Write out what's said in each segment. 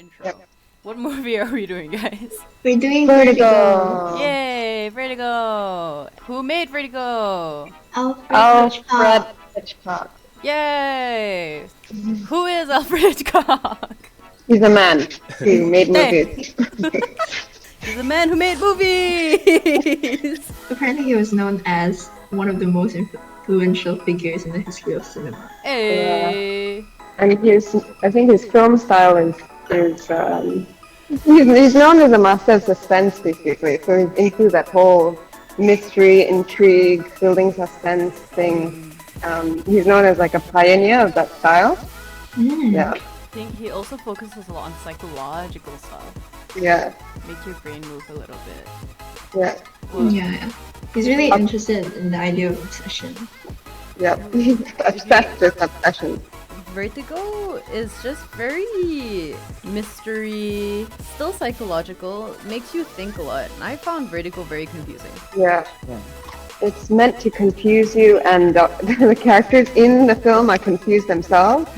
intro. Yep. What movie are we doing, guys? We're doing Vertigo. Yay, Vertigo! Who made Vertigo? Alfred Alfred Hitchcock. Hitchcock. Yay! Who is Alfred Hitchcock? He's a man who made Hey. movies. He's a man who made movies! Apparently, he was known as one of the most influential figures in the history of cinema. Hey! And I think his film style he's known as a master of suspense, basically. So he includes that whole mystery, intrigue, building suspense thing. He's known as like a pioneer of that style. Yeah, I think he also focuses a lot on psychological stuff. yeah, Make your brain move a little bit. yeah, Well, Yeah. He's really interested in the idea of obsession. yeah. Obsessed with obsession. Vertigo is just very mystery, still psychological, makes you think a lot. And I found Vertigo very confusing. Yeah. It's meant to confuse you, and the characters in the film are confused themselves.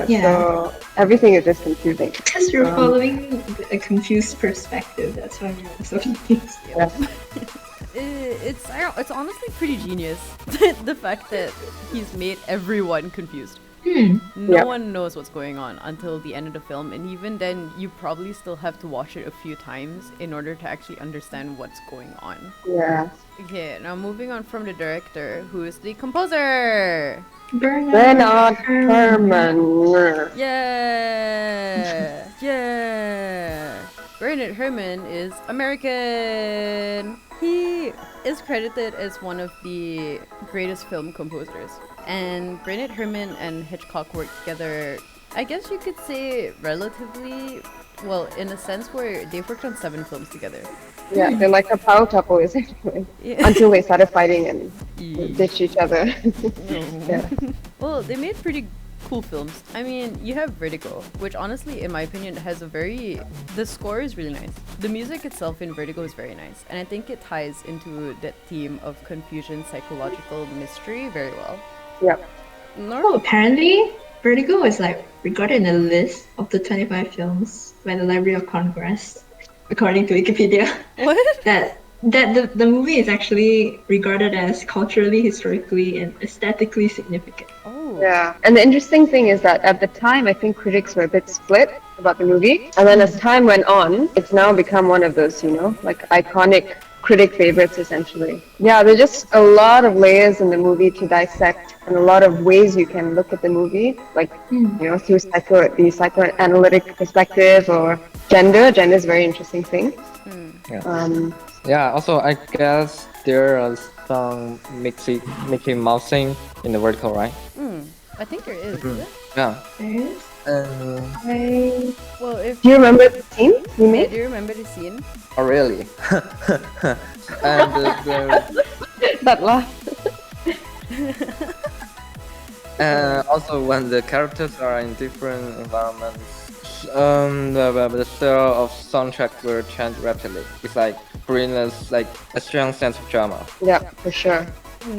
Yeah. So everything is just confusing. Because you're following a confused perspective. That's why you're so confused. Yeah. It's honestly pretty genius. The fact that he's made everyone confused. No Yep. one knows what's going on until the end of the film, and even then, you probably still have to watch it a few times in order to actually understand what's going on. Yeah. Okay, now moving on from the director, who is the composer. Bernard Herrmann. Yeah, yeah. Bernard Herrmann is American. He is credited as one of the greatest film composers. And Bernard Herrmann and Hitchcock worked together, I guess you could say relatively, well, in a sense where they've worked on 7 films together. Yeah, they're like a power couple, essentially. Yeah. Until they started fighting and ditched each other. Yeah. Well, they made pretty cool films. I mean, you have Vertigo, which honestly, in my opinion, has a very... The score is really nice. The music itself in Vertigo is very nice. And I think it ties into that theme of confusion, psychological mystery very well. Yeah. Well, apparently, Vertigo is regarded in a list of the 25 films by the Library of Congress, according to Wikipedia. What? That the movie is actually regarded as culturally, historically, and aesthetically significant. Oh. Yeah. And the interesting thing is that at the time, I think critics were a bit split about the movie. And then as time went on, it's now become one of those, like iconic critic favorites, essentially. Yeah, there's just a lot of layers in the movie to dissect and a lot of ways you can look at the movie, through the psychoanalytic perspective or gender. Gender is a very interesting thing. Yeah, also I guess there are some Mickey Mousing in the vertical, right? I think there is it? Yeah. There is? Well, if... Do you remember the scene you Yeah, made? do you remember the scene? Oh, really? And That laugh. also when the characters are in different environments, the style of soundtrack will change rapidly. It's like bring us like a strong sense of drama. Yeah, for sure.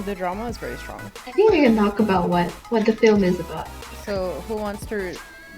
The drama is very strong. I think we can talk about what the film is about. So, who wants to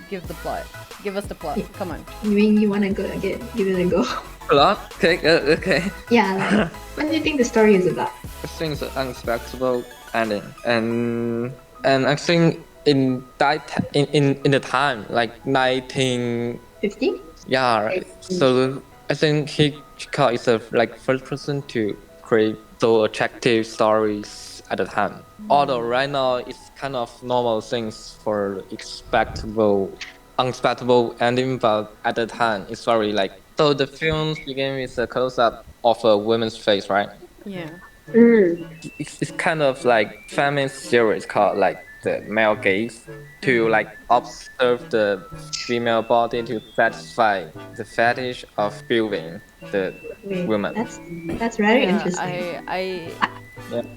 give the plot? Give us the plot. Yeah. Come on. You mean you want to give it a go? Plot? Okay, okay. Yeah, what do you think the story is about? I think it's an unexpected ending, and I think in the time like 19. 50? Yeah, right. So I think Hitchcock is the first person to create so attractive stories at the time. Although right now it's kind of normal things for unexpectable ending, but at the time it's very so the films begin with a close-up of a woman's face, right? Yeah. It's kind of like feminist theory called the male gaze to observe the female body to satisfy the fetish of viewing the woman. That's very Yeah, interesting.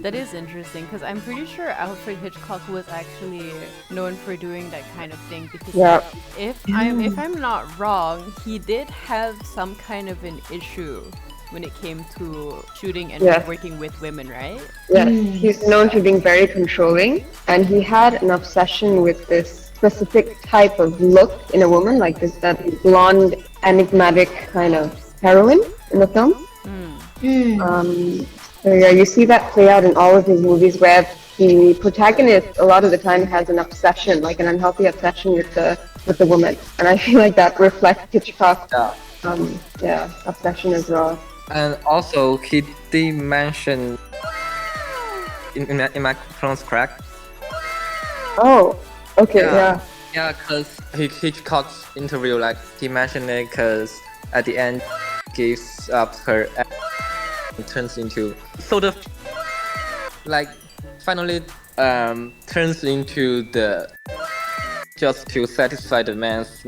That is interesting because I'm pretty sure Alfred Hitchcock was actually known for doing that kind of thing because Yeah. if I'm not wrong, he did have some kind of an issue when it came to shooting and Yes. working with women, right? Yes, he's known for being very controlling, and he had an obsession with this specific type of look in a woman, like this that blonde, enigmatic kind of heroine in the film. So yeah, you see that play out in all of his movies where the protagonist a lot of the time has an obsession, like an unhealthy obsession with the woman, and I feel like that reflects Hitchcock's obsession as well. And also, he did mention in my pronounce correct? Oh, okay, yeah. Yeah, because Hitchcock's interview, like he mentioned it, because at the end, gives up her and turns into sort of like finally turns into the just to satisfy the man's.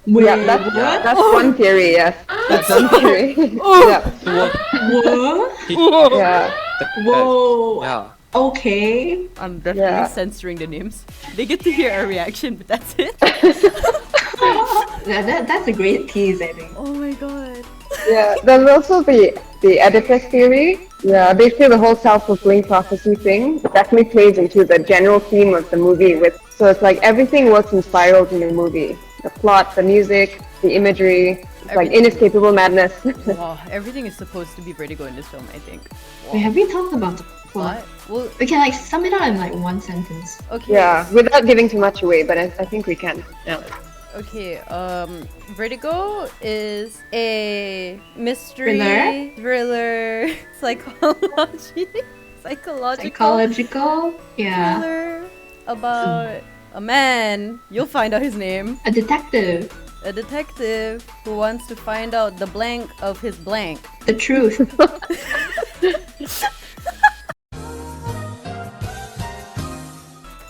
Wait, Yeah, that's one theory, yes. That's one theory. Yeah. What? Yeah. Whoa. Yeah. Okay. I'm definitely Yeah. censoring the names. They get to hear our reaction, but that's it. That's a great tease, I think. Oh my god. Yeah, there's also the Oedipus theory. Yeah, basically the whole self-fulfilling prophecy thing definitely plays into the general theme of the movie. So it's like everything works in spirals in a movie. The plot, the music, the imagery, it's like Everything. inescapable madness. Wow, everything is supposed to be Vertigo in this film, I think. Wait, have we talked about the plot? What? Well, We can like sum it up in like one sentence. okay. Yeah, without giving too much away, but I think we can. Yeah. Okay, Vertigo is a mystery thriller psychological Psychological? Yeah. thriller about a man. You'll find out his name. A detective. A detective who wants to find out the blank of his blank. The truth.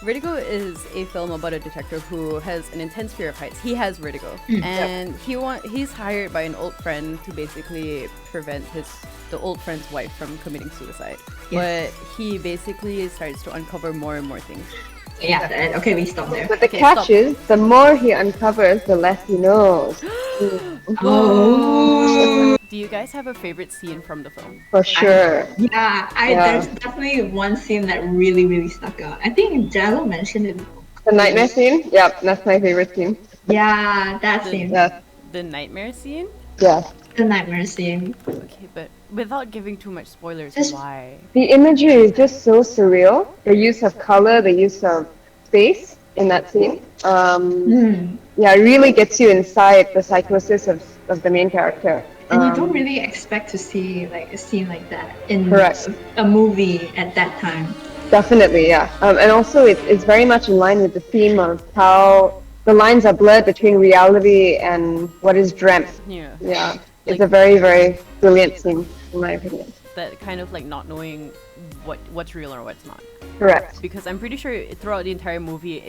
Vertigo is a film about a detective who has an intense fear of heights. He has vertigo, and he's hired by an old friend to basically prevent the old friend's wife from committing suicide. Yes. But he basically starts to uncover more and more things. Yeah, okay, we stop there. But the Okay, catch stop. is, the more he uncovers, the less he knows. Oh. Do you guys have a favorite scene from the film? For sure. Yeah, there's definitely one scene that really, really stuck out. I think Jallo mentioned it. The nightmare scene? Yep, that's my favorite scene. Yeah, that scene. Yes, The nightmare scene? yes. The nightmare scene. Okay, but without giving too much spoilers, Just- why? The imagery is just so surreal. The use of color, the use of space in that scene. Yeah, it really gets you inside the psychosis of the main character. And you don't really expect to see like a scene like that in Correct. a movie at that time. Definitely, yeah. And also it's very much in line with the theme of how the lines are blurred between reality and what is dreamt. Yeah. Yeah. It's Like- a very, very brilliant scene, in my opinion. That kind of like not knowing what's real or what's not. Correct. Because I'm pretty sure throughout the entire movie,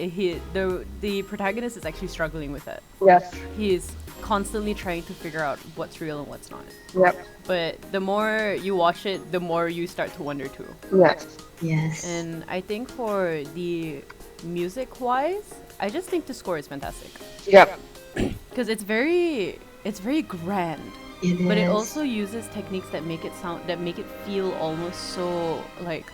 the protagonist is actually struggling with it. Yes. He's constantly trying to figure out what's real and what's not. Yep. But the more you watch it, the more you start to wonder too. Yes. Yes. And I think for the music-wise, I just think the score is fantastic Yep. because it's very grand. But it also uses techniques that make it feel almost so like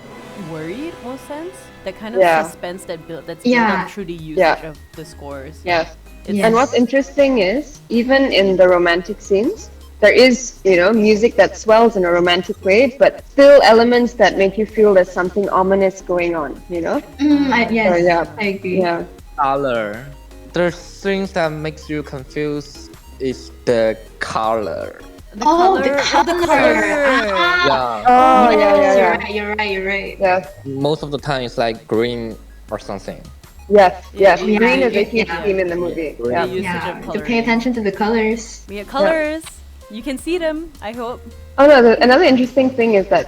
worried, most sense. That kind of Yeah. suspense that's built Yeah. up through the usage Yeah. of the scores. Yes. It's- And what's interesting is, even in the romantic scenes, there is, music that swells in a romantic way, but still elements that make you feel there's something ominous going on, Yes, So, yeah. I agree. Yeah. Color. The things that makes you confused is the color. The Oh, the color. color. Yeah. Oh, Yes, yeah. You're right. Yes. Most of the time it's like green or something. Yes. Yes. Yeah, Green is a yeah, huge yeah. theme in the movie. Green. Yeah. The usage Yeah, of to coloring. pay attention to the colors. We get colors. You can see them, I hope. Oh no, another interesting thing is that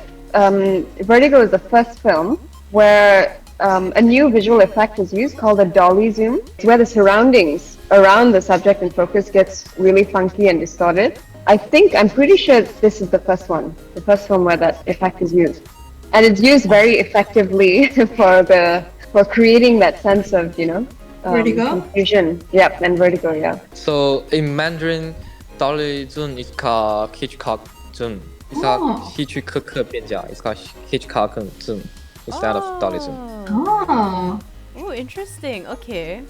Vertigo is the first film where a new visual effect is used called a dolly zoom. It's where the surroundings around the subject in focus gets really funky and distorted. I'm pretty sure this is the first first film where that effect is used. And it's used very effectively for creating that sense of, Vertigo? confusion. Yep, and vertigo, yeah. So in Mandarin, Dolly Zoom is called Hitchcock Zoom. It's Oh. called Hitchcock 变角. It's called Hitchcock Zoom instead of Dolly Zoom. Oh. Oh, interesting. Okay.